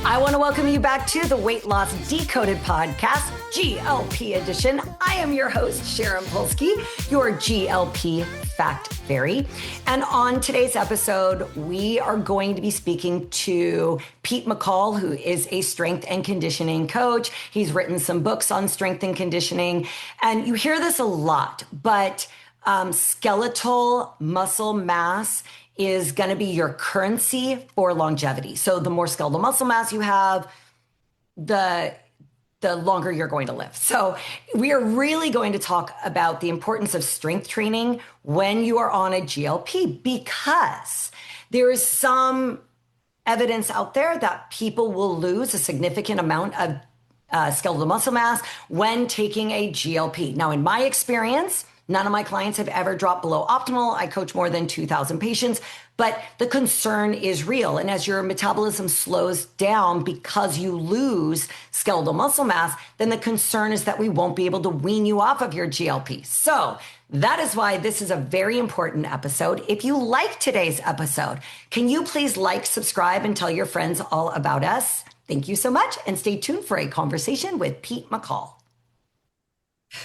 I want to welcome you back to the Weight Loss Decoded podcast, GLP edition. I am your host, Sharon Polsky, your GLP fact fairy. And on today's episode, we are going to be speaking to Pete McCall, who is a strength and conditioning coach. He's written some books on strength and conditioning. And you hear this a lot, but skeletal muscle mass is going to be your currency for longevity. So the more skeletal muscle mass you have, the longer you're going to live. So we are really going to talk about the importance of strength training when you are on a GLP, because there is some evidence out there that people will lose a significant amount of skeletal muscle mass when taking a GLP. Now, in my experience, none of my clients have ever dropped below optimal. I coach more than 2,000 patients, but the concern is real. And as your metabolism slows down because you lose skeletal muscle mass, then the concern is that we won't be able to wean you off of your GLP. So that is why this is a very important episode. If you like today's episode, can you please like, subscribe, and tell your friends all about us? Thank you so much. And stay tuned for a conversation with Pete McCall.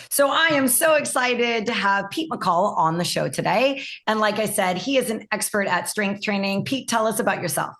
So I am so excited to have Pete McCall on the show today. And like I said, he is an expert at strength training. Pete, tell us about yourself.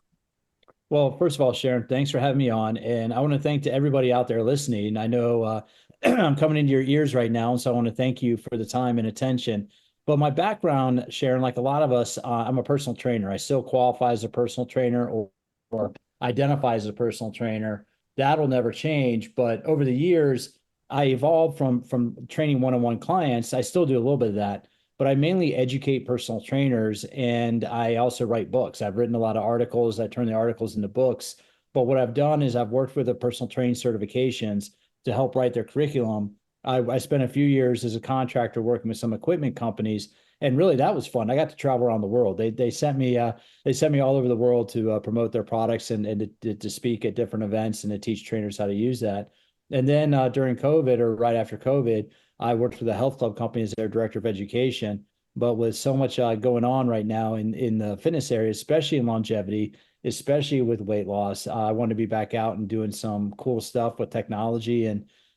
Well, first of all, Sharon, thanks for having me on. And I want to thank to everybody out there listening. I know I'm coming into your ears right now, and so I want to thank you for the time and attention. But my background, Sharon, like a lot of us, I'm a personal trainer. I still qualify as a personal trainer or identify as a personal trainer. That'll never change. But over the years, I evolved from training one-on-one clients. I still do a little bit of that, but I mainly educate personal trainers, and I also write books. I've written a lot of articles. I turn the articles into books. But what I've done is I've worked with the personal training certifications to help write their curriculum. I spent a few years as a contractor working with some equipment companies, and really that was fun. I got to travel around the world. They sent me all over the world to promote their products and to speak at different events and to teach trainers how to use that. And then during COVID, or right after COVID, I worked for the health club company as their director of education. But with so much going on right now in the fitness area, especially in longevity, especially with weight loss, I want to be back out and doing some cool stuff with technology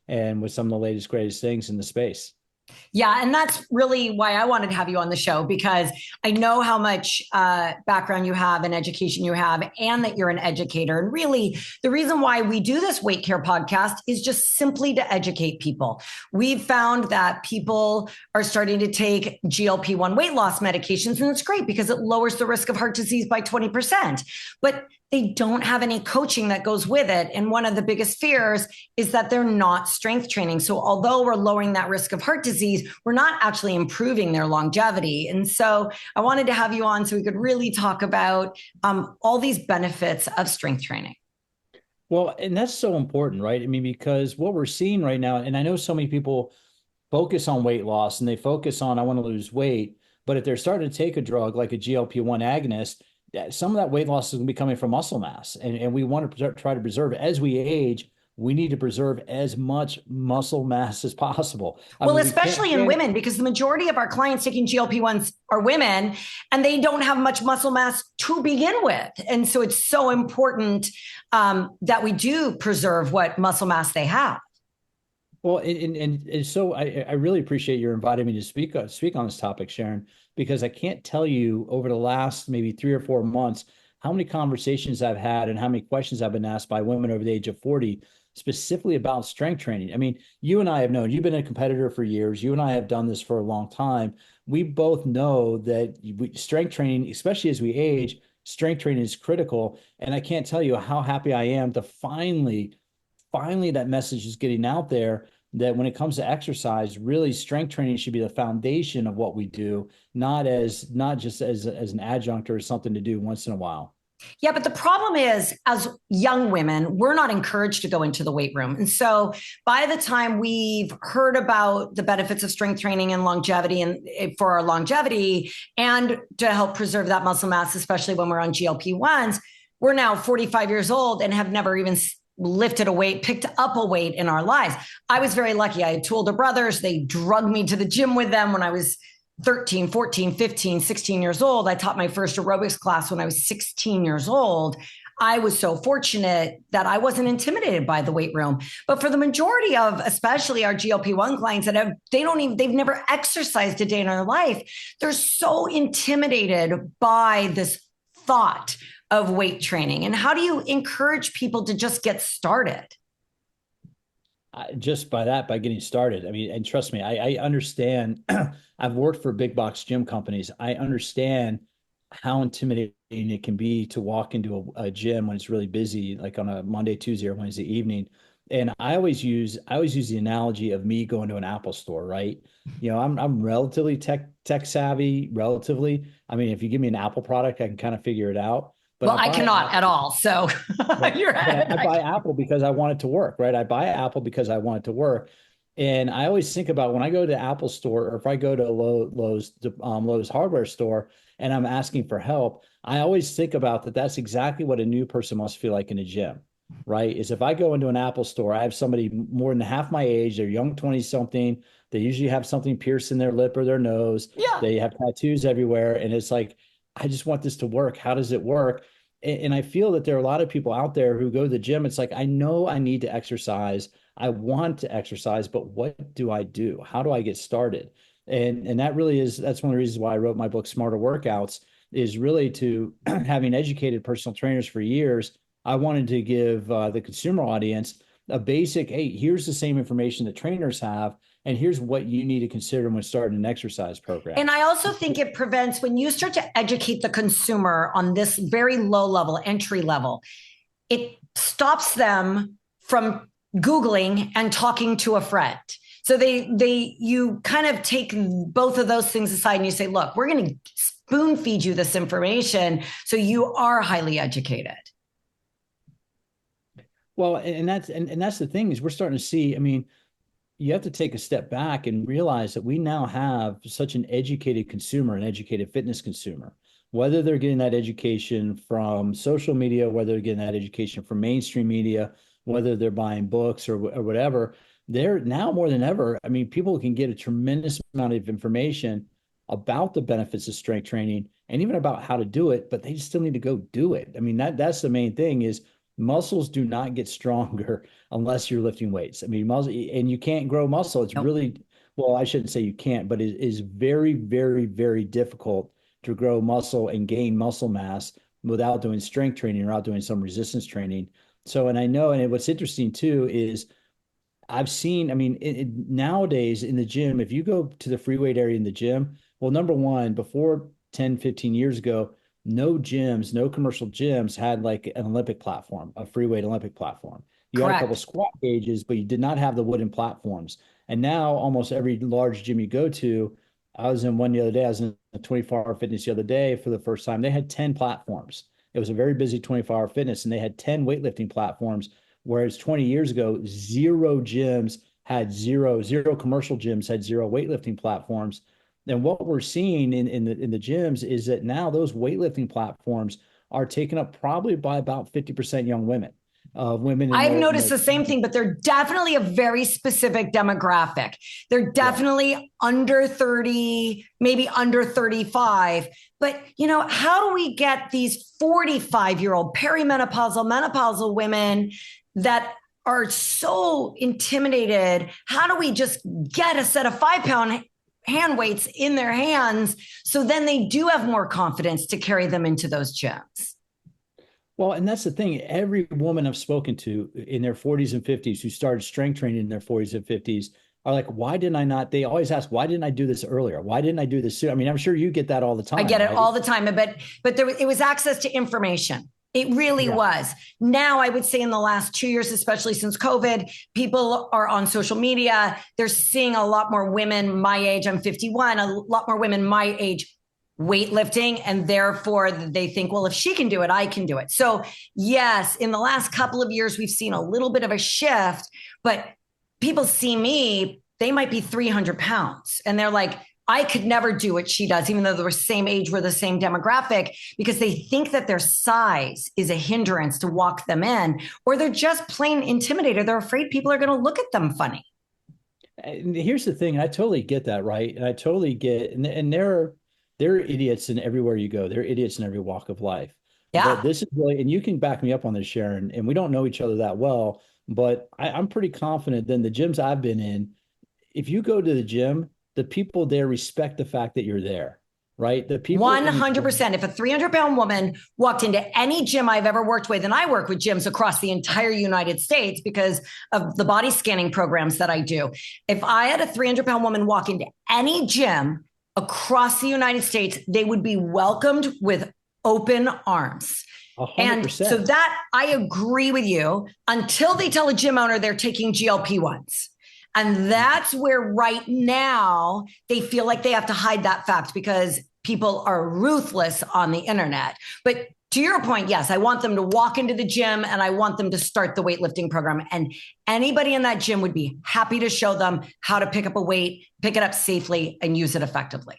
and with some of the latest, greatest things in the space. Yeah, and that's really why I wanted to have you on the show, because I know how much background you have and education you have, and that you're an educator. And really, the reason why we do this Weight Care podcast is just simply to educate people. We've found that people are starting to take GLP-1 weight loss medications, and it's great because it lowers the risk of heart disease by 20%. But they don't have any coaching that goes with it. And one of the biggest fears is that they're not strength training. So although we're lowering that risk of heart disease, we're not actually improving their longevity. And so I wanted to have you on so we could really talk about all these benefits of strength training. Well, and that's so important, right? I mean, because what we're seeing right now, and I know so many people focus on weight loss and they focus on, I want to lose weight, but if they're starting to take a drug like a GLP-1 agonist, some of that weight loss is going to be coming from muscle mass. And we want to try to preserve, as we age, we need to preserve as much muscle mass as possible. Well, especially in women, because the majority of our clients taking GLP-1s are women, and they don't have much muscle mass to begin with. And so it's so important that we do preserve what muscle mass they have. Well, and so I really appreciate your inviting me to speak on this topic, Sharon, because I can't tell you over the last maybe 3 or 4 months how many conversations I've had and how many questions I've been asked by women over the age of 40, specifically about strength training. I mean, you and I have known, you've been a competitor for years. You and I have done this for a long time. We both know that strength training, especially as we age, strength training is critical. And I can't tell you how happy I am to finally that message is getting out there, that when it comes to exercise, really strength training should be the foundation of what we do, not just as an adjunct or something to do once in a while. Yeah, but the problem is, as young women, we're not encouraged to go into the weight room. And so by the time we've heard about the benefits of strength training and longevity, and for our longevity and to help preserve that muscle mass, especially when we're on GLP-1s, we're now 45 years old and have never even lifted a weight, picked up a weight in our lives. I was very lucky. I had two older brothers. They drugged me to the gym with them when I was 13, 14, 15, 16 years old. I taught my first aerobics class when I was 16 years old. I was so fortunate that I wasn't intimidated by the weight room. But for the majority of, especially our GLP-1 clients that they've never exercised a day in their life, they're so intimidated by this thought of weight training. And how do you encourage people to just get started? Just by getting started. I mean, and trust me, I understand. I've worked for big box gym companies. I understand how intimidating it can be to walk into a gym when it's really busy, like on a Monday, Tuesday, or Wednesday evening. And I always use the analogy of me going to an Apple store, right? I'm relatively tech savvy, relatively. I mean, if you give me an Apple product, I can kind of figure it out. But Well, I cannot at all. So you're but I buy Apple because I want it to work, right? I buy Apple because I want it to work. And I always think about when I go to the Apple store, or if I go to Lowe's hardware store and I'm asking for help, I always think about that. That's exactly what a new person must feel like in a gym, right? Is if I go into an Apple store, I have somebody more than half my age, they're young 20 something. They usually have something pierced in their lip or their nose. yeah. They have tattoos everywhere. And it's like, I just want this to work. How does it work? And I feel that there are a lot of people out there who go to the gym. It's like, I know I need to exercise. I want to exercise, but what do I do? How do I get started? And that's one of the reasons why I wrote my book, Smarter Workouts, is really to having educated personal trainers for years. I wanted to give the consumer audience a basic, hey, here's the same information that trainers have, and here's what you need to consider when starting an exercise program. And I also think it prevents when you start to educate the consumer on this very low level, entry level, it stops them from Googling and talking to a friend. So you kind of take both of those things aside and you say, look, we're going to spoon feed you this information so you are highly educated. Well, and that's the thing is we're starting to see, I mean, you have to take a step back and realize that we now have such an educated consumer, an educated fitness consumer, whether they're getting that education from social media, whether they're getting that education from mainstream media, whether they're buying books or whatever. They're now more than ever. I mean, people can get a tremendous amount of information about the benefits of strength training and even about how to do it, but they still need to go do it. I mean, that's the main thing is muscles do not get stronger unless you're lifting weights. I mean, muscle, and you can't grow muscle. It's really, well, I shouldn't say you can't, but it is very, very, very difficult to grow muscle and gain muscle mass without doing strength training or without doing some resistance training. So, and I know, and what's interesting too is I've seen, I mean, nowadays in the gym, if you go to the free weight area in the gym, well, number one, before 10, 15 years ago, no gyms, no commercial gyms had like an Olympic platform, a free weight Olympic platform. You had a couple squat cages, but you did not have the wooden platforms. And now almost every large gym you go to, I was in one the other day, I was in a 24-hour fitness the other day for the first time. They had 10 platforms. It was a very busy 24-hour fitness, and they had 10 weightlifting platforms, whereas 20 years ago, zero gyms had zero commercial gyms had zero weightlifting platforms. And what we're seeing in the gyms is that now those weightlifting platforms are taken up probably by about 50% young women. I've noticed the same thing, but they're definitely a very specific demographic. They're definitely under 30, maybe under 35. But, how do we get these 45-year-old perimenopausal, menopausal women that are so intimidated? How do we just get a set of 5-pound hand weights in their hands so then they do have more confidence to carry them into those gyms? Well, and that's the thing. Every woman I've spoken to in their 40s and 50s who started strength training in their 40s and 50s are like, why didn't I not? They always ask, why didn't I do this earlier? Why didn't I do this sooner? I mean, I'm sure you get that all the time. I get it all the time, but it was access to information. It really was. Now, I would say in the last 2 years, especially since COVID, people are on social media. They're seeing a lot more women my age. I'm 51, a lot more women my age weightlifting. And therefore they think, well, if she can do it, I can do it. So yes, in the last couple of years, we've seen a little bit of a shift, but people see me, they might be 300 pounds. And they're like, I could never do what she does, even though they're the same age, we're the same demographic, because they think that their size is a hindrance to walk them in, or they're just plain intimidated. They're afraid people are going to look at them funny. And here's the thing. I totally get that. Right. And I totally get, and there are idiots in everywhere you go. There are idiots in every walk of life. But Yeah. this is really, and you can back me up on this, Sharon, and we don't know each other that well, but I'm pretty confident that in the gyms I've been in, if you go to the gym, the people there respect the fact that you're there, right? The people in the gym, 100%. If a 300-pound woman walked into any gym I've ever worked with, and I work with gyms across the entire United States because of the body scanning programs that I do. If I had a 300-pound woman walk into any gym across the United States, they would be welcomed with open arms. And so 100%. that I agree with you until they tell a gym owner they're taking GLP-1s. And that's where right now they feel like they have to hide that fact because people are ruthless on the internet. But to your point, yes, I want them to walk into the gym and I want them to start the weightlifting program. And anybody in that gym would be happy to show them how to pick up a weight, pick it up safely, and use it effectively.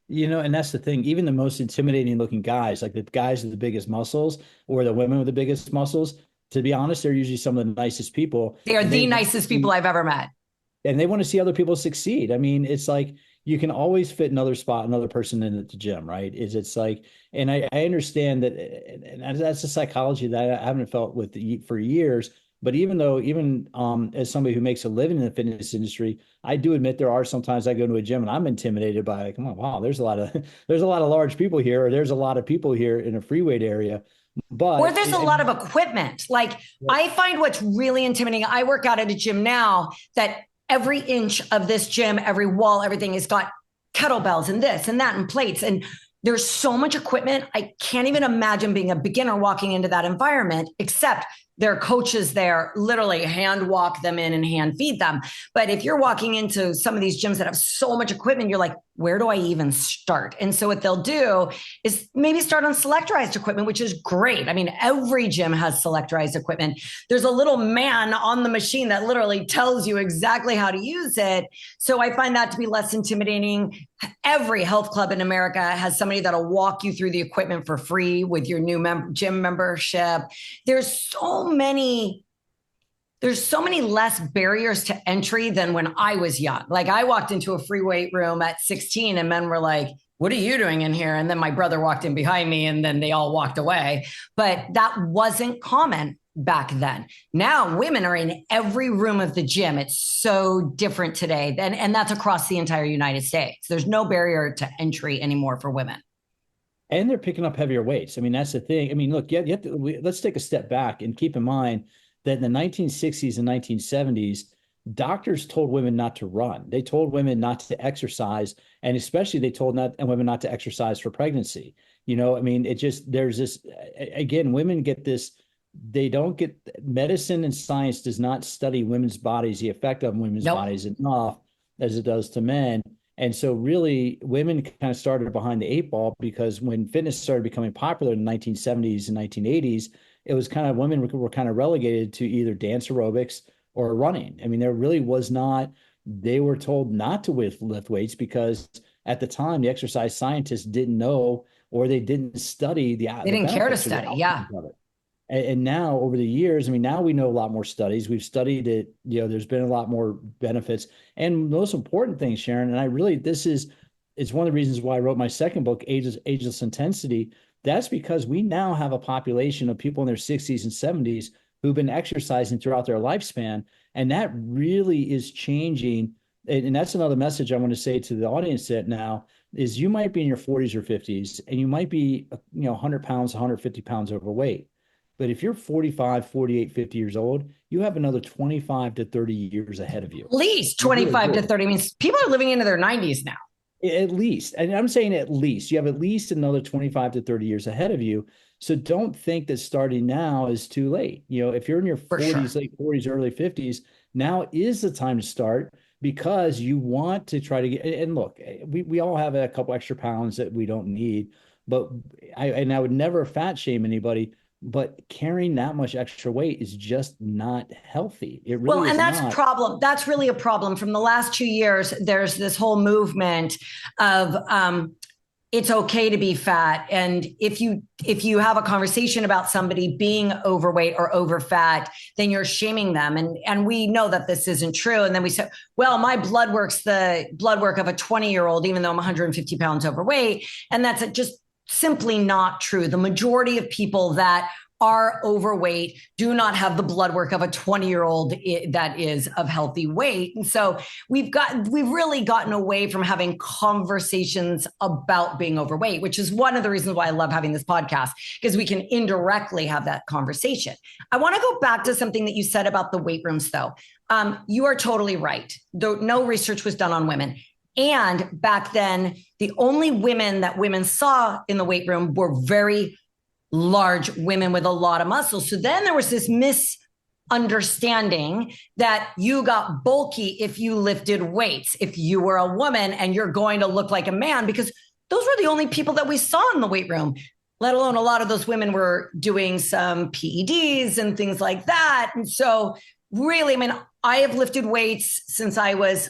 And that's the thing. Even the most intimidating looking guys, like the guys with the biggest muscles or the women with the biggest muscles, to be honest, they're usually some of the nicest people. They are the nicest people I've ever met. And they want to see other people succeed. I mean, it's like you can always fit another spot, another person in at the gym, right? It's like, and I understand that, and that's a psychology that I haven't felt with for years. But even as somebody who makes a living in the fitness industry, I do admit there are sometimes I go to a gym and I'm intimidated by like, oh, wow, there's a lot of large people here, or there's a lot of people here in a free weight area. But or there's a lot of equipment. Like I find what's really intimidating. I work out at a gym now that every inch of this gym, every wall, everything has got kettlebells and this and that and plates. And there's so much equipment. I can't even imagine being a beginner walking into that environment, except there are coaches there, literally hand walk them in and hand feed them. But if you're walking into some of these gyms that have so much equipment, you're like, where do I even start? And so what they'll do is maybe start on selectorized equipment, which is great. I mean, every gym has selectorized equipment. There's a little man on the machine that literally tells you exactly how to use it. So I find that to be less intimidating. Every health club in America has somebody that'll walk you through the equipment for free with your new gym membership. There's so many less barriers to entry than when I was young. Like I walked into a free weight room at 16 and men were like, what are you doing in here? And then my brother walked in behind me and then they all walked away. But that wasn't common back then. Now women are in every room of the gym. It's so different today. And that's across the entire United States. There's no barrier to entry anymore for women. And they're picking up heavier weights. I mean, that's the thing. I mean, look, let's take a step back and keep in mind that in the 1960s and 1970s, doctors told women not to run. They told women not to exercise, and especially they told women not to exercise for pregnancy. I mean, there's this, again, women get this, they don't get, medicine and science does not study women's bodies, the effect of women's bodies enough as it does to men. And so really women kind of started behind the eight ball because when fitness started becoming popular in the 1970s and 1980s, it was kind of women were kind of relegated to either dance aerobics or running. I mean, there really was not, they were told not to lift weights because at the time the exercise scientists didn't know or they didn't study they didn't care to study. Yeah. And now over the years, I mean, now we know a lot more studies. We've studied it, there's been a lot more benefits. And the most important thing, Sharon, and it's one of the reasons why I wrote my second book, Ageless Intensity. That's because we now have a population of people in their 60s and 70s who've been exercising throughout their lifespan. And that really is changing. And that's another message I want to say to the audience that now is you might be in your 40s or 50s and you might be, 100 pounds, 150 pounds overweight. But if you're 45, 48, 50 years old, you have another 25 to 30 years ahead of you. At least 25 to 30 means people are living into their 90s now. At least. And I'm saying at least. You have at least another 25 to 30 years ahead of you. So don't think that starting now is too late. If you're in your 40s, late 40s, early 50s, now is the time to start because you want to try to get, and look, we all have a couple extra pounds that we don't need, but I would never fat shame anybody. But carrying that much extra weight is just not healthy. It really is. And that's a problem. That's really a problem. From the last 2 years, there's this whole movement of it's okay to be fat. And if you have a conversation about somebody being overweight or over fat, then you're shaming them. And we know that this isn't true. And then we say, well, my blood work's the blood work of a 20-year-old, even though I'm 150 pounds overweight. And that's just simply not true. The majority of people that are overweight do not have the blood work of a 20-year-old that is of healthy weight. And so we've really gotten away from having conversations about being overweight, which is one of the reasons why I love having this podcast, because we can indirectly have that conversation. I want to go back to something that you said about the weight rooms, though. You are totally right. Though no research was done on women. And back then, the only women that women saw in the weight room were very large women with a lot of muscle. So then there was this misunderstanding that you got bulky if you lifted weights, if you were a woman and you're going to look like a man, because those were the only people that we saw in the weight room, let alone a lot of those women were doing some PEDs and things like that. And so really, I mean, I have lifted weights since I was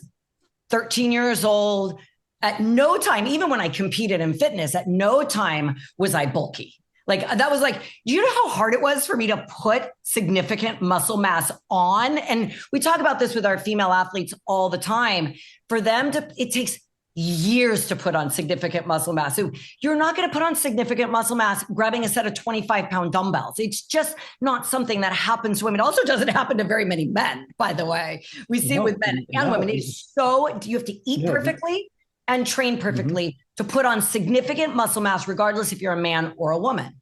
13 years old. At no time, even when I competed in fitness, at no time was I bulky. Like that was like, do you know how hard it was for me to put significant muscle mass on? And we talk about this with our female athletes all the time. For them it takes years to put on significant muscle mass. So you're not going to put on significant muscle mass grabbing a set of 25-pound dumbbells. It's just not something that happens to women. It also doesn't happen to very many men, by the way. We see it with men and women. It's so, you have to eat perfectly and train perfectly to put on significant muscle mass, regardless if you're a man or a woman.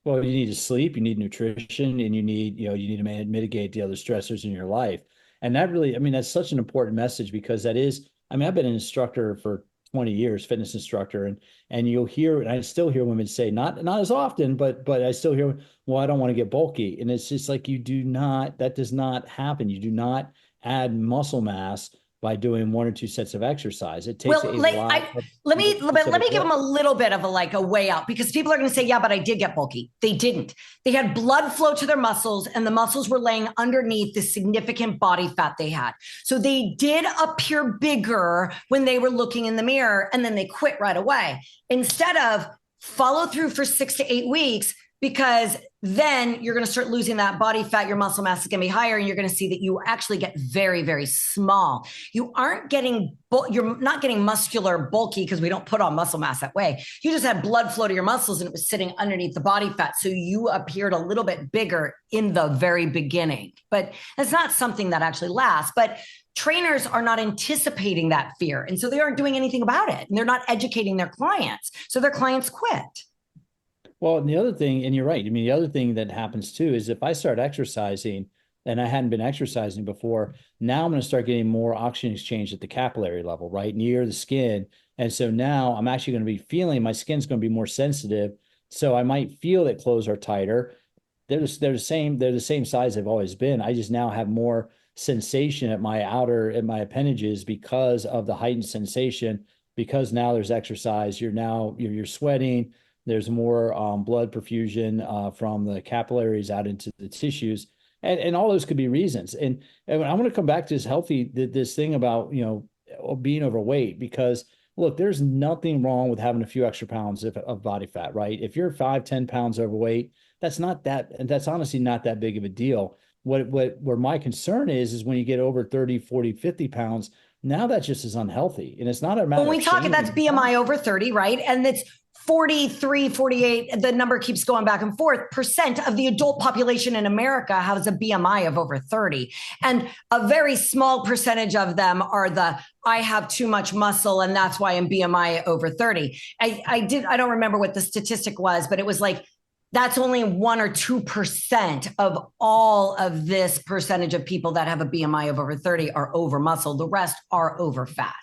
Well, you need to sleep, you need nutrition, and you need to mitigate the other stressors in your life. And that really, I mean, that's such an important message, because that is, I mean, I've been an instructor for 20 years, fitness instructor, and you'll hear, and I still hear women say, not as often, but I still hear, well, I don't want to get bulky. And it's just like, that does not happen. You do not add muscle mass by doing 1 or 2 sets of exercise. It takes let me give them a little bit of a way out, because people are going to say, yeah, but I did get bulky. They didn't. They had blood flow to their muscles, and the muscles were laying underneath the significant body fat they had. So they did appear bigger when they were looking in the mirror, and then they quit right away. Instead of follow through for 6 to 8 weeks, because then you're going to start losing that body fat. Your muscle mass is going to be higher, and you're going to see that you actually get very, very small. You're not getting muscular bulky, because we don't put on muscle mass that way. You just had blood flow to your muscles, and it was sitting underneath the body fat. So you appeared a little bit bigger in the very beginning, but it's not something that actually lasts. But trainers are not anticipating that fear, and so they aren't doing anything about it, and they're not educating their clients. So their clients quit. Well, and the other thing, and you're right, I mean, the other thing that happens too is if I start exercising and I hadn't been exercising before, now I'm going to start getting more oxygen exchange at the capillary level, right near the skin. And so now I'm actually going to be feeling, my skin's going to be more sensitive. So I might feel that clothes are tighter. They're the same size they've always been. I just now have more sensation at my appendages because of the heightened sensation, because now there's exercise. You're sweating. There's more blood perfusion from the capillaries out into the tissues, and all those could be reasons. And I want to come back to this thing about being overweight, because look, there's nothing wrong with having a few extra pounds of body fat, right? If you're 5-10 pounds overweight, that's honestly not that big of a deal. Where my concern is when you get over 30, 40, 50 pounds, now that just is unhealthy, and it's not a matter. When we talk, that's BMI over 30, right? And it's 43, 48, the number keeps going back and forth, percent of the adult population in America has a BMI of over 30. And a very small percentage of them are I have too much muscle, and that's why I'm BMI over 30. I don't remember what the statistic was, but it was like, that's only 1 or 2% of all of this percentage of people that have a BMI of over 30 are over muscle. The rest are over fat.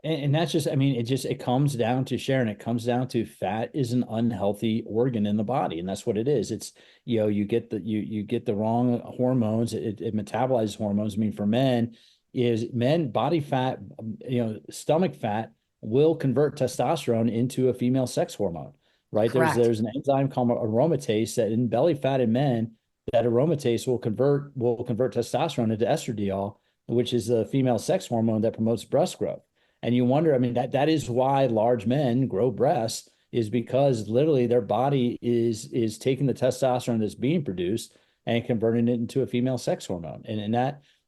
And that's just, I mean, it comes down to, Sharon, it comes down to fat is an unhealthy organ in the body. And that's what it is. It's, you get the wrong hormones. It metabolizes hormones. I mean, for men, body fat, stomach fat will convert testosterone into a female sex hormone, right? Correct. There's an enzyme called aromatase that in belly fat in men, that aromatase will convert testosterone into estradiol, which is a female sex hormone that promotes breast growth. And you wonder, I mean, that is why large men grow breasts, is because literally their body is taking the testosterone that's being produced and converting it into a female sex hormone. And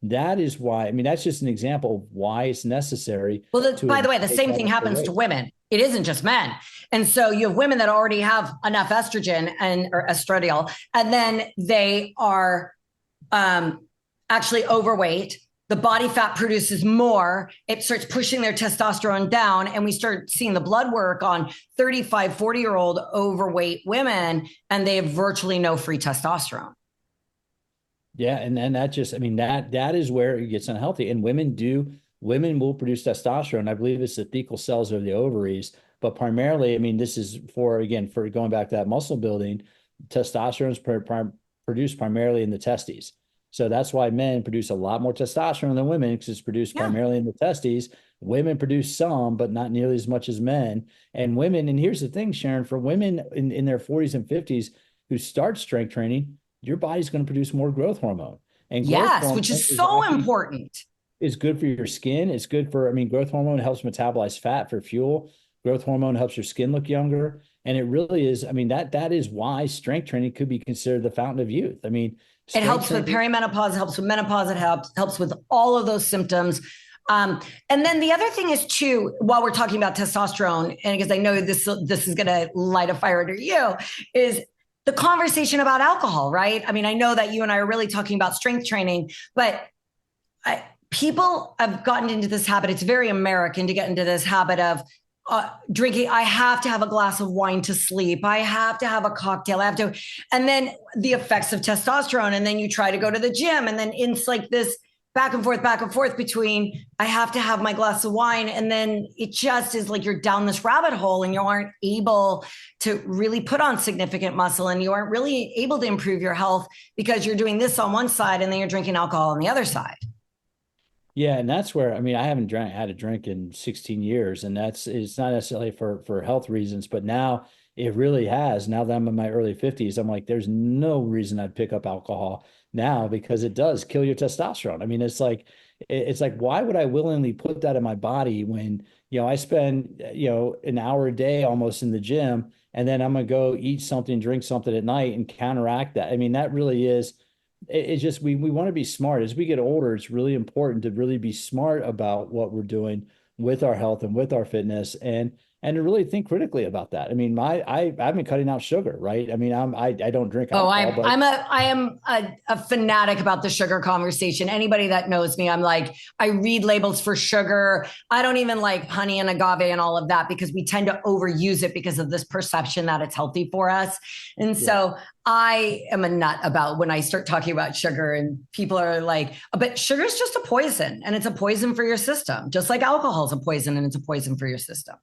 That is why, I mean, that's just an example of why it's necessary. Well, to by the way, the same thing happens to women. It isn't just men. And so you have women that already have enough estrogen or estradiol, and then they are actually overweight. The body fat produces more. It starts pushing their testosterone down. And we start seeing the blood work on 35, 40-year-old overweight women, and they have virtually no free testosterone. Yeah. And that just, I mean, that is where it gets unhealthy. And women will produce testosterone. I believe it's the thecal cells of the ovaries, but primarily, I mean, this is for going back to that muscle building, testosterone is produced primarily in the testes. So that's why men produce a lot more testosterone than women, because it's produced primarily in the testes. Women produce some, but not nearly as much as men. And women, and here's the thing, Sharon, for women in their 40s and 50s who start strength training, your body's going to produce more growth hormone. And yes, which is so important. It's good for your skin. It's good for, I mean, growth hormone helps metabolize fat for fuel. Growth hormone helps your skin look younger. And it really is, I mean, that is why strength training could be considered the fountain of youth. I mean, it helps with perimenopause, helps with menopause, it helps with all of those symptoms. And then the other thing is too, while we're talking about testosterone, and because I know this is going to light a fire under you, is the conversation about alcohol, right? I mean, I know that you and I are really talking about strength training, but people have gotten into this habit. It's very American to get into this habit of drinking. I have to have a glass of wine to sleep. I have to have a cocktail. I have to, and then the effects of testosterone. And then you try to go to the gym, and then it's like this back and forth between I have to have my glass of wine. And then it just is like you're down this rabbit hole, and you aren't able to really put on significant muscle, and you aren't really able to improve your health because you're doing this on one side and then you're drinking alcohol on the other side. Yeah, and that's where, I mean, I haven't had a drink in 16 years, and it's not necessarily for health reasons, but now it really has. Now that I'm in my early 50s, I'm like, there's no reason I'd pick up alcohol now, because it does kill your testosterone. I mean, it's like why would I willingly put that in my body when, I spend, an hour a day almost in the gym, and then I'm gonna go eat something, drink something at night and counteract that. I mean, that really is. It's just we want to be smart. As we get older, it's really important to really be smart about what we're doing with our health and with our fitness, and to really think critically about that. I mean, I've been cutting out sugar, right? I mean, I don't drink alcohol. I am a fanatic about the sugar conversation. Anybody that knows me, I'm like, I read labels for sugar. I don't even like honey and agave and all of that, because we tend to overuse it because of this perception that it's healthy for us. And so I am a nut about when I start talking about sugar, and people are like, but sugar is just a poison, and it's a poison for your system, just like alcohol is a poison and it's a poison for your system.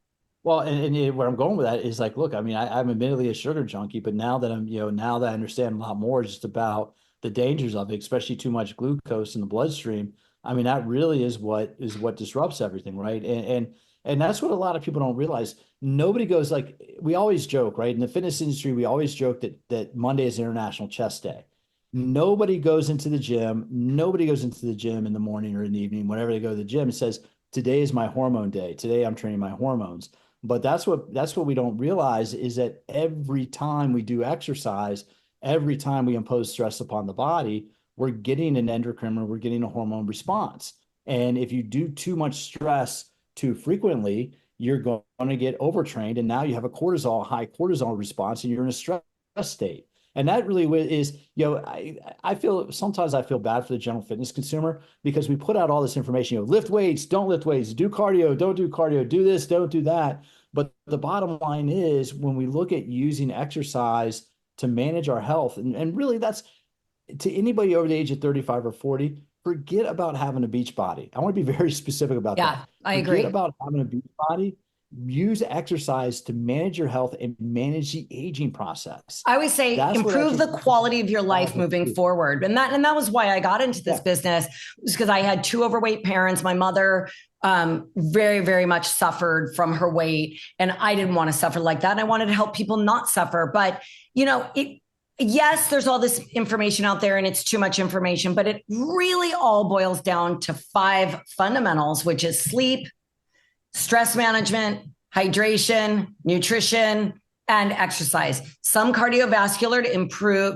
Well, and where I'm going with that is like, look, I mean, I'm admittedly a sugar junkie, but now that now that I understand a lot more just about the dangers of it, especially too much glucose in the bloodstream, I mean, that really is what disrupts everything, right? And that's what a lot of people don't realize. Nobody goes, like, we always joke, right? In the fitness industry, we always joke that Monday is International Chest Day. Nobody goes into the gym. Nobody goes into the gym in the morning or in the evening, whenever they go to the gym, and says, today is my hormone day. Today I'm training my hormones. But that's what we don't realize, is that every time we do exercise, every time we impose stress upon the body, we're getting an endocrine, or we're getting a hormone response. And if you do too much stress too frequently, you're going to get overtrained, and now you have a high cortisol response, and you're in a stress state. And that really is, I sometimes I feel bad for the general fitness consumer, because we put out all this information, lift weights, don't lift weights, do cardio, don't do cardio, do this, don't do that. But the bottom line is, when we look at using exercise to manage our health, and really that's to anybody over the age of 35 or 40, forget about having a beach body. I want to be very specific about that. Yeah, I agree. Forget about having a beach body. Use exercise to manage your health and manage the aging process. I always say improve the quality of your life moving forward. And that was why I got into this business, was because I had two overweight parents. My mother very, very much suffered from her weight, and I didn't want to suffer like that. And I wanted to help people not suffer. But, yes, there's all this information out there, and it's too much information, but it really all boils down to 5 fundamentals, which is sleep, stress management, hydration, nutrition, and exercise. Some cardiovascular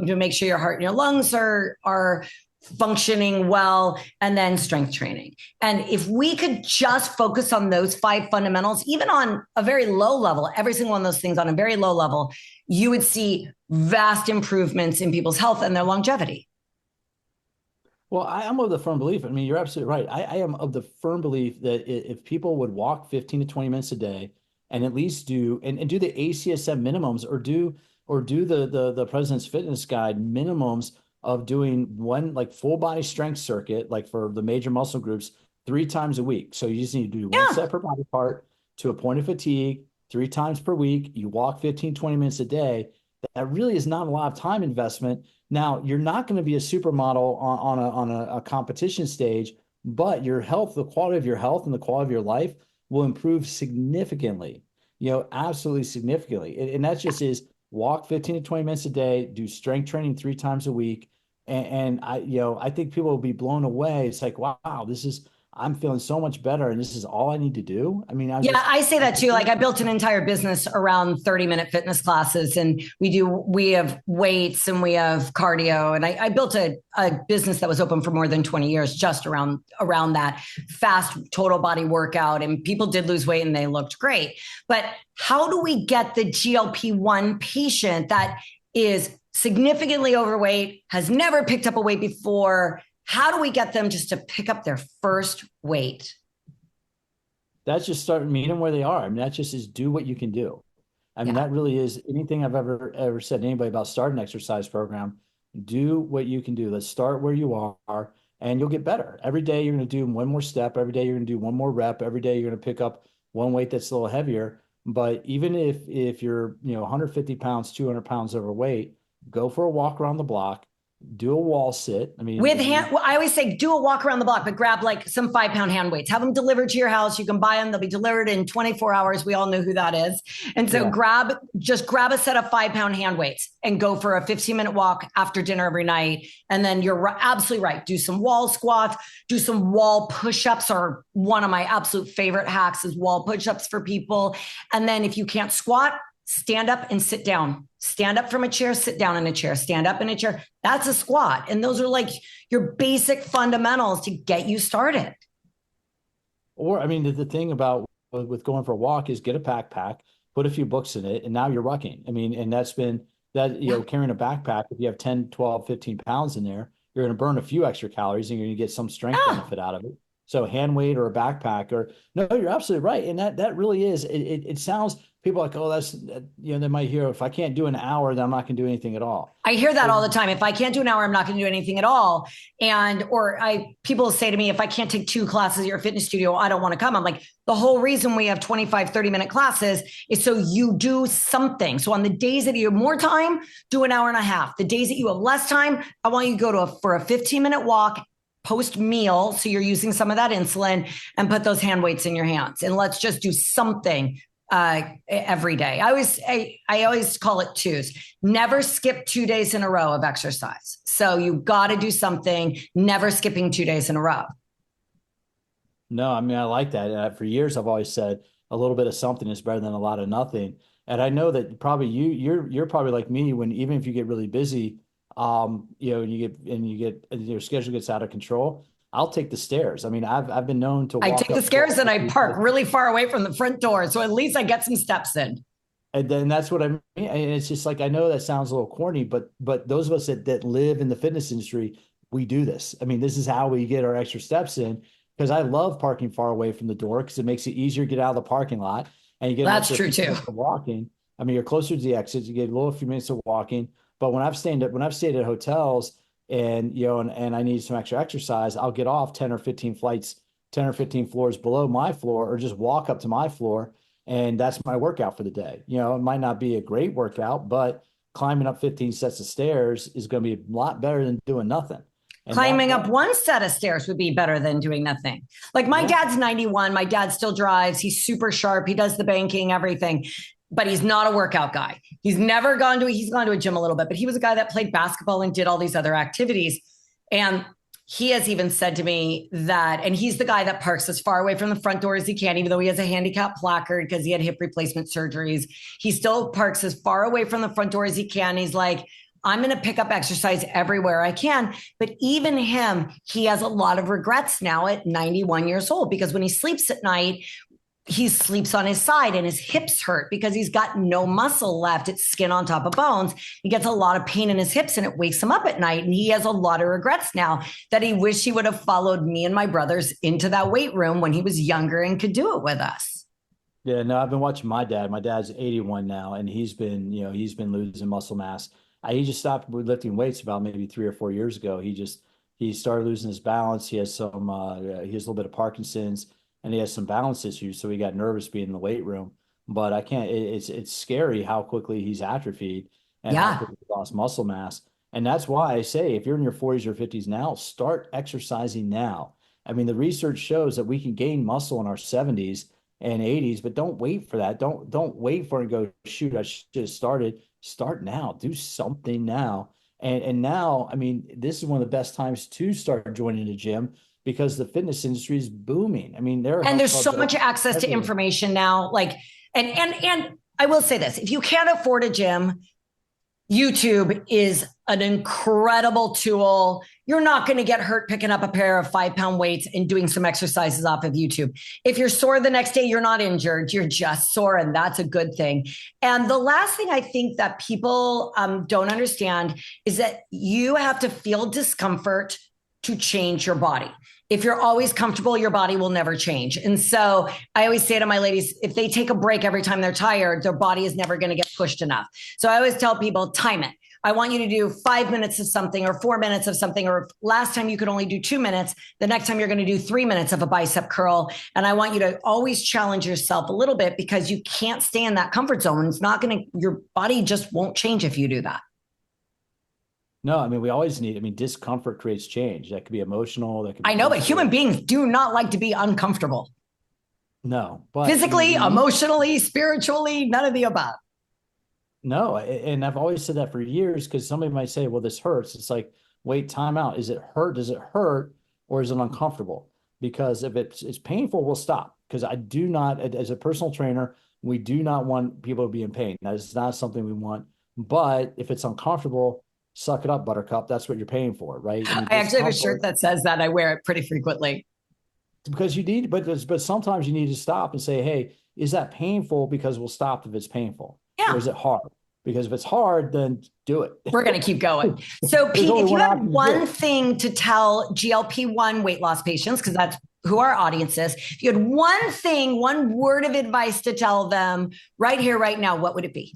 to make sure your heart and your lungs are functioning well, and then strength training. And if we could just focus on those 5 fundamentals, even on a very low level, every single one of those things on a very low level, you would see vast improvements in people's health and their longevity. Well, I am of the firm belief. I mean, you're absolutely right. I am of the firm belief that if people would walk 15 to 20 minutes a day and at least do do the ACSM minimums or do the President's Fitness Guide minimums of doing one like full body strength circuit, like for the major muscle groups, 3 times a week. So you just need to do one set per body part to a point of fatigue 3 times per week. You walk 15, 20 minutes a day. That really is not a lot of time investment. Now, you're not going to be a supermodel on a competition stage, but your health, the quality of your health and the quality of your life will improve significantly, absolutely significantly. And that just is walk 15 to 20 minutes a day, do strength training 3 times a week. And I think people will be blown away. It's like, wow, I'm feeling so much better. And this is all I need to do. I mean, I say that too. Like I built an entire business around 30-minute fitness classes, and we have weights and we have cardio. And I built a business that was open for more than 20 years, just around that fast total body workout. And people did lose weight and they looked great. But how do we get the GLP-1 patient that is significantly overweight, has never picked up a weight before? How do we get them just to pick up their first weight? That's just start meeting them where they are. I mean, that just is do what you can do. I mean, that really is anything I've ever said to anybody about starting an exercise program. Do what you can do. Let's start where you are and you'll get better. Every day you're going to do one more step. Every day you're going to do one more rep. Every day you're going to pick up one weight that's a little heavier. But even if you're 150 pounds, 200 pounds overweight, go for a walk around the block. Do a wall sit. I mean, I always say do a walk around the block, but grab like some 5-pound hand weights, have them delivered to your house. You can buy them. They'll be delivered in 24 hours. We all know who that is. And so grab a set of 5-pound hand weights and go for a 15-minute walk after dinner every night. And then you're absolutely right. Do some wall squats, do some wall push-ups, or one of my absolute favorite hacks is wall push-ups for people. And then if you can't squat, stand up and sit down. Stand up from a chair, sit down in a chair, stand up in a chair. That's a squat. And those are like your basic fundamentals to get you started. Or, I mean, the thing about with going for a walk is get a backpack, put a few books in it, and now you're rucking. I mean, and carrying a backpack, if you have 10, 12, 15 pounds in there, you're going to burn a few extra calories and you're going to get some strength benefit out of it. So hand weight or a backpack no, you're absolutely right. And that really is, it sounds, people are like, oh, that's, they might hear, if I can't do an hour, then I'm not going to do anything at all. I hear that all the time. If I can't do an hour, I'm not going to do anything at all. People say to me, if I can't take 2 classes at your fitness studio, I don't want to come. I'm like, the whole reason we have 25, 30-minute classes is so you do something. So on the days that you have more time, do an hour and a half. The days that you have less time, I want you to go for a 15-minute walk post meal. So you're using some of that insulin and put those hand weights in your hands. And let's just do something every day. I always call it 2s. Never skip 2 days in a row of exercise. So you got to do something, never skipping 2 days in a row. No, I mean, I like that. For years, I've always said a little bit of something is better than a lot of nothing. And I know that probably you're probably like me when, even if you get really busy, your schedule gets out of control, I'll take the stairs. I mean, I've been known to walk. I take the stairs and I park really far away from the front door. So at least I get some steps in. And then that's what I mean. And it's just like, I know that sounds a little corny, but those of us that live in the fitness industry, we do this. I mean, this is how we get our extra steps in, because I love parking far away from the door because it makes it easier to get out of the parking lot. And you get that's true too. Walking. I mean, you're closer to the exits, you get a few minutes of walking. But when I've stayed at hotels and I need some extra exercise, I'll get off 10 or 15 floors below my floor, or just walk up to my floor. And that's my workout for the day. It might not be a great workout, but climbing up 15 sets of stairs is going to be a lot better than doing nothing. And climbing up one set of stairs would be better than doing nothing. Like my dad's 91. My dad still drives. He's super sharp. He does the banking, everything. But he's not a workout guy. He's gone to a gym a little bit, but he was a guy that played basketball and did all these other activities. And he has even said to me and he's the guy that parks as far away from the front door as he can, even though he has a handicap placard because he had hip replacement surgeries. He still parks as far away from the front door as he can. He's like, I'm going to pick up exercise everywhere I can. But even him, he has a lot of regrets now at 91 years old, because when he sleeps at night, he sleeps on his side and his hips hurt because he's got no muscle left. It's skin on top of bones. He gets a lot of pain in his hips and it wakes him up at night. And he has a lot of regrets now that he wished he would have followed me and my brothers into that weight room when he was younger and could do it with us. Yeah, no, I've been watching my dad. My dad's 81 now, and he's been losing muscle mass. He just stopped lifting weights about maybe 3 or 4 years ago. He started losing his balance. He has a little bit of Parkinson's, and he has some balance issues. So he got nervous being in the weight room. But I can't. It's scary how quickly he's atrophied and how quickly he lost muscle mass. And that's why I say, if you're in your 40s or 50s now, start exercising now. I mean, the research shows that we can gain muscle in our 70s and 80s, but don't wait for that. Don't wait for it and go, shoot, I should have started. Start now. Do something now. And now, I mean, this is one of the best times to start joining the gym, because the fitness industry is booming. I mean, there's so much access to information now. Like, and I will say this: if you can't afford a gym, YouTube is an incredible tool. You're not going to get hurt picking up a pair of 5-pound weights and doing some exercises off of YouTube. If you're sore the next day, you're not injured. You're just sore, and that's a good thing. And the last thing I think that people don't understand is that you have to feel discomfort to change your body. If you're always comfortable, your body will never change. And so I always say to my ladies, if they take a break every time they're tired, their body is never going to get pushed enough. So I always tell people, time it. I want you to do 5 minutes of something or 4 minutes of something, or last time you could only do 2 minutes, the next time you're going to do 3 minutes of a bicep curl. And I want you to always challenge yourself a little bit, because you can't stay in that comfort zone. It's not going to, your body just won't change if you do that. No, I mean, we always need, discomfort creates change. That could be emotional. That could be I know, but human beings do not like to be uncomfortable. No, but physically, emotionally, spiritually, none of the above. No, and I've always said that for years, because somebody might say, well, this hurts. It's like, wait, time out. Is it hurt? Does it hurt, or is it uncomfortable? Because if it's painful, we'll stop. Because I do not, as a personal trainer, we do not want people to be in pain. That is not something we want. But if it's uncomfortable, suck it up, buttercup. That's what you're paying for, right? I actually have a shirt that says that. I wear it pretty frequently. Because you need, but sometimes you need to stop and say, hey, is that painful? Because we'll stop if it's painful. Yeah. Or is it hard? Because if it's hard, then do it. We're going to keep going. So Pete, if you had one thing to tell GLP-1 weight loss patients, because that's who our audience is, if you had one thing, one word of advice to tell them right here, right now, what would it be?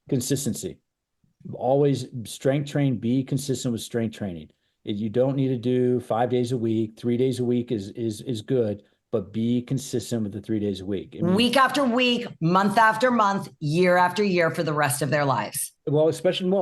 Consistency. Always strength train, be consistent with strength training. You don't need to do 5 days a week. 3 days a week is good, but be consistent with the 3 days a week. Week after week, month after month, year after year for the rest of their lives. Well, especially when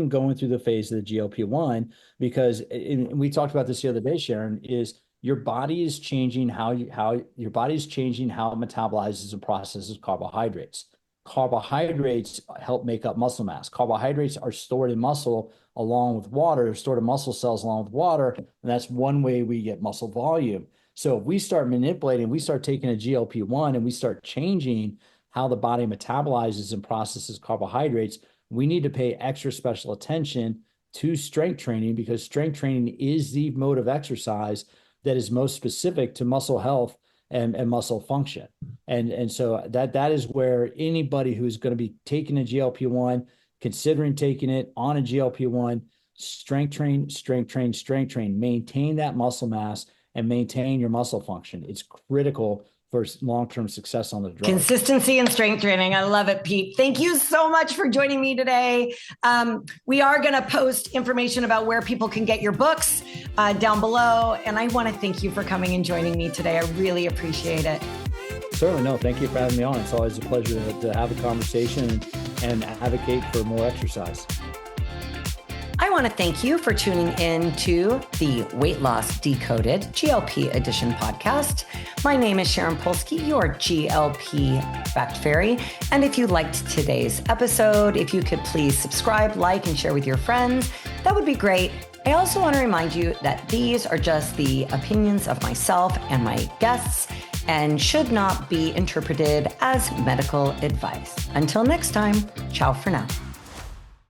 going through the phase of the GLP-1, because we talked about this the other day, Sharon, is your body is changing how it metabolizes and processes carbohydrates. Carbohydrates help make up muscle mass. Carbohydrates are stored in muscle along with water, stored in muscle cells along with water. And that's one way we get muscle volume. So if we start manipulating, we start taking a GLP-1 and we start changing how the body metabolizes and processes carbohydrates, we need to pay extra special attention to strength training, because strength training is the mode of exercise that is most specific to muscle health and muscle function. And so that is where anybody who's going to be taking a GLP-1, considering taking it on a GLP-1, strength train, maintain that muscle mass and maintain your muscle function. It's critical for long-term success on the drug. Consistency and strength training. I love it, Pete. Thank you so much for joining me today. We are going to post information about where people can get your books down below. And I want to thank you for coming and joining me today. I really appreciate it. Certainly. No, thank you for having me on. It's always a pleasure to have a conversation and advocate for more exercise. I want to thank you for tuning in to the Weight Loss Decoded GLP Edition podcast. My name is Sharon Polsky, your GLP Fact Fairy. And if you liked today's episode, if you could please subscribe, like, and share with your friends, that would be great. I also want to remind you that these are just the opinions of myself and my guests and should not be interpreted as medical advice. Until next time, ciao for now.